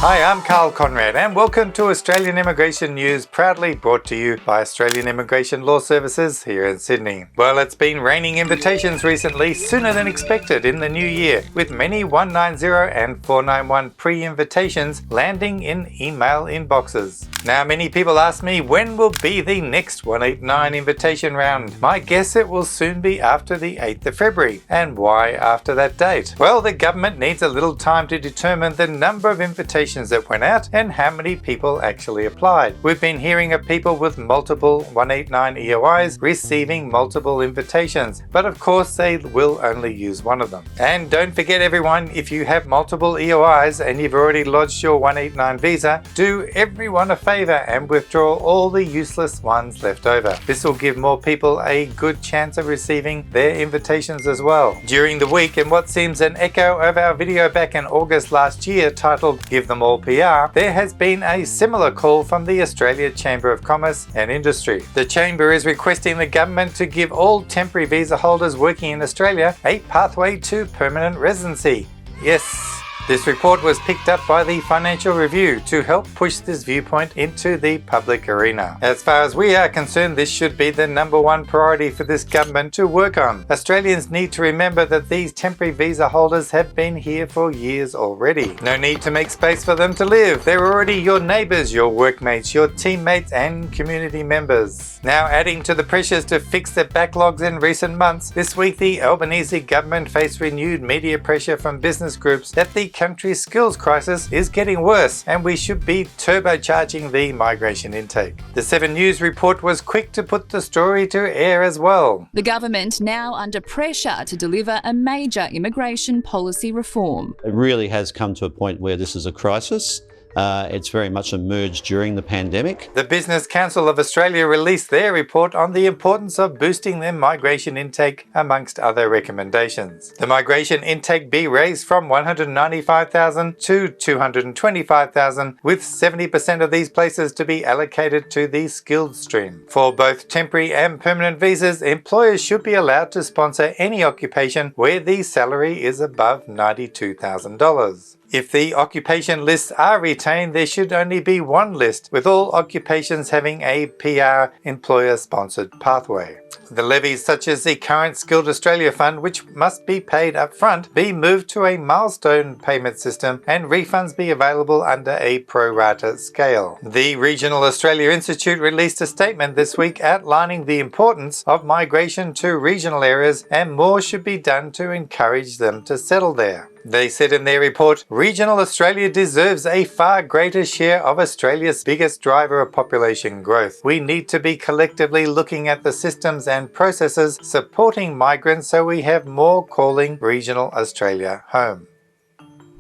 Hi, I'm Carl Conrad and welcome to Australian Immigration News, proudly brought to you by Australian Immigration Law Services here in Sydney. Well, it's been raining invitations recently, sooner than expected in the new year, with many 190 and 491 pre-invitations landing in email inboxes. Now, many people ask me when will be the next 189 invitation round. My guess it will soon be after the 8th of February. And why after that date? Well, the government needs a little time to determine the number of invitations that went out and how many people actually applied. We've been hearing of people with multiple 189 EOIs receiving multiple invitations, but of course they will only use one of them. And don't forget everyone, if you have multiple EOIs and you've already lodged your 189 visa, do everyone a favor and withdraw all the useless ones left over. This will give more people a good chance of receiving their invitations as well. During the week, in what seems an echo of our video back in August last year titled Give Them All PR, there has been a similar call from the Australia Chamber of Commerce and Industry. The Chamber is requesting the government to give all temporary visa holders working in Australia a pathway to permanent residency. Yes. This report was picked up by the Financial Review to help push this viewpoint into the public arena. As far as we are concerned, this should be the number one priority for this government to work on. Australians need to remember that these temporary visa holders have been here for years already. No need to make space for them to live. They're already your neighbours, your workmates, your teammates and community members. Now, adding to the pressures to fix the backlogs in recent months, this week the Albanese government faced renewed media pressure from business groups that the country's skills crisis is getting worse and we should be turbocharging the migration intake. The 7 News report was quick to put the story to air as well. The government now under pressure to deliver a major immigration policy reform. It really has come to a point where this is a crisis. It's very much emerged during the pandemic. The Business Council of Australia released their report on the importance of boosting their migration intake amongst other recommendations. The migration intake be raised from 195,000 to 225,000, with 70% of these places to be allocated to the skilled stream. For both temporary and permanent visas, employers should be allowed to sponsor any occupation where the salary is above $92,000. If the occupation lists are retained, there should only be one list, with all occupations having a PR employer-sponsored pathway. The levies such as the current Skilled Australia Fund, which must be paid up front, be moved to a milestone payment system and refunds be available under a pro rata scale. The Regional Australia Institute released a statement this week outlining the importance of migration to regional areas and more should be done to encourage them to settle there. They said in their report, regional Australia deserves a far greater share of Australia's biggest driver of population growth. We need to be collectively looking at the systems and processes supporting migrants so we have more calling regional Australia home.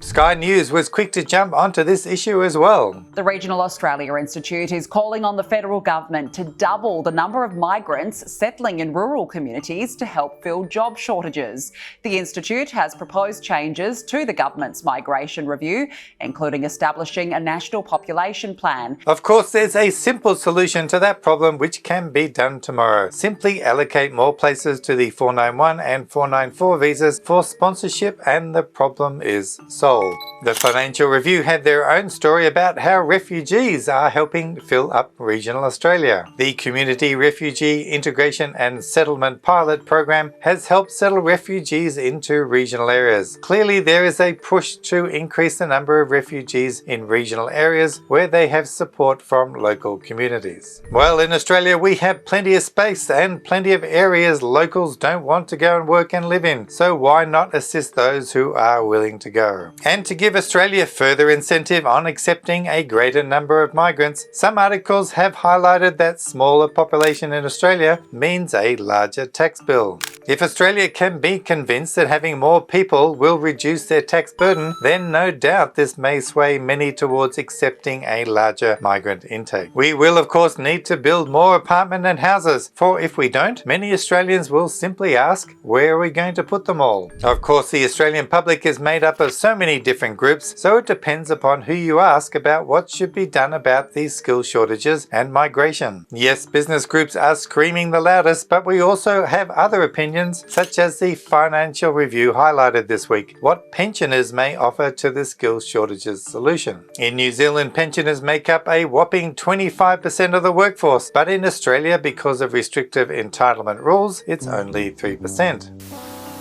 Sky News was quick to jump onto this issue as well. The Regional Australia Institute is calling on the federal government to double the number of migrants settling in rural communities to help fill job shortages. The Institute has proposed changes to the government's migration review, including establishing a national population plan. Of course, there's a simple solution to that problem which can be done tomorrow. Simply allocate more places to the 491 and 494 visas for sponsorship and the problem is solved. The Financial Review had their own story about how refugees are helping fill up regional Australia. The Community Refugee Integration and Settlement Pilot Program has helped settle refugees into regional areas. Clearly, there is a push to increase the number of refugees in regional areas where they have support from local communities. Well, in Australia, we have plenty of space and plenty of areas locals don't want to go and work and live in. So why not assist those who are willing to go? And to give Australia further incentive on accepting a greater number of migrants, some articles have highlighted that smaller population in Australia means a larger tax bill. If Australia can be convinced that having more people will reduce their tax burden, then no doubt this may sway many towards accepting a larger migrant intake. We will of course need to build more apartment and houses, for if we don't, many Australians will simply ask, where are we going to put them all? Of course, the Australian public is made up of so many many different groups, so it depends upon who you ask about what should be done about these skill shortages and migration. Yes, business groups are screaming the loudest, but we also have other opinions, such as the Financial Review highlighted this week, what pensioners may offer to the skills shortages solution. In New Zealand, pensioners make up a whopping 25% of the workforce, but in Australia, because of restrictive entitlement rules, it's only 3%.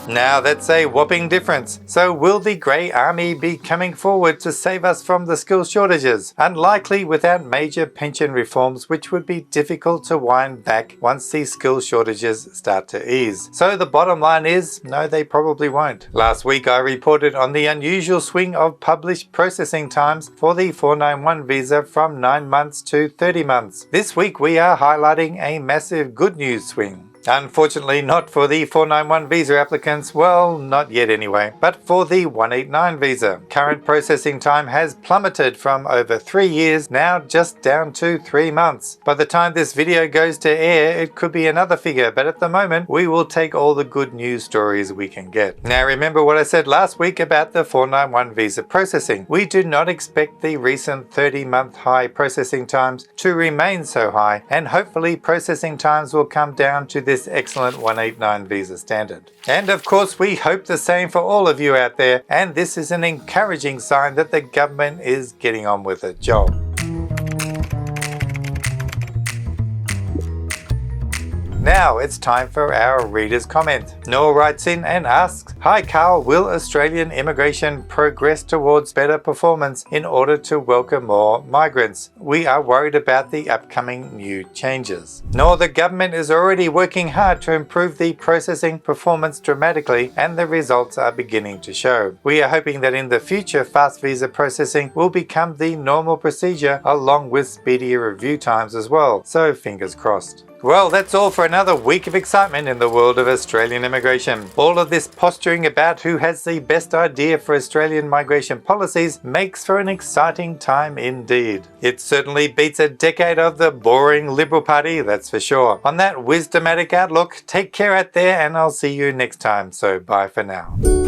Now that's a whopping difference. So will the Grey Army be coming forward to save us from the skill shortages? Unlikely without major pension reforms, which would be difficult to wind back once these skill shortages start to ease. So the bottom line is, no, they probably won't. Last week I reported on the unusual swing of published processing times for the 491 visa from 9 months to 30 months. This week we are highlighting a massive good news swing. Unfortunately not for the 491 visa applicants, well, not yet anyway, but for the 189 visa. Current processing time has plummeted from over 3 years, now just down to 3 months. By the time this video goes to air, it could be another figure, but at the moment, we will take all the good news stories we can get. Now remember what I said last week about the 491 visa processing. We do not expect the recent 30-month high processing times to remain so high, and hopefully processing times will come down to this excellent 189 visa standard. And of course we hope the same for all of you out there, and this is an encouraging sign that the government is getting on with the job. Now it's time for our reader's comment. Noel writes in and asks, "Hi Carl, will Australian immigration progress towards better performance in order to welcome more migrants? We are worried about the upcoming new changes." Noel, the government is already working hard to improve the processing performance dramatically, and the results are beginning to show. We are hoping that in the future fast visa processing will become the normal procedure, along with speedier review times as well, so fingers crossed. Well, that's all for another week of excitement in the world of Australian immigration. All of this posturing about who has the best idea for Australian migration policies makes for an exciting time indeed. It certainly beats a decade of the boring Liberal Party, that's for sure. On that wisdomatic outlook, take care out there, and I'll see you next time, so bye for now.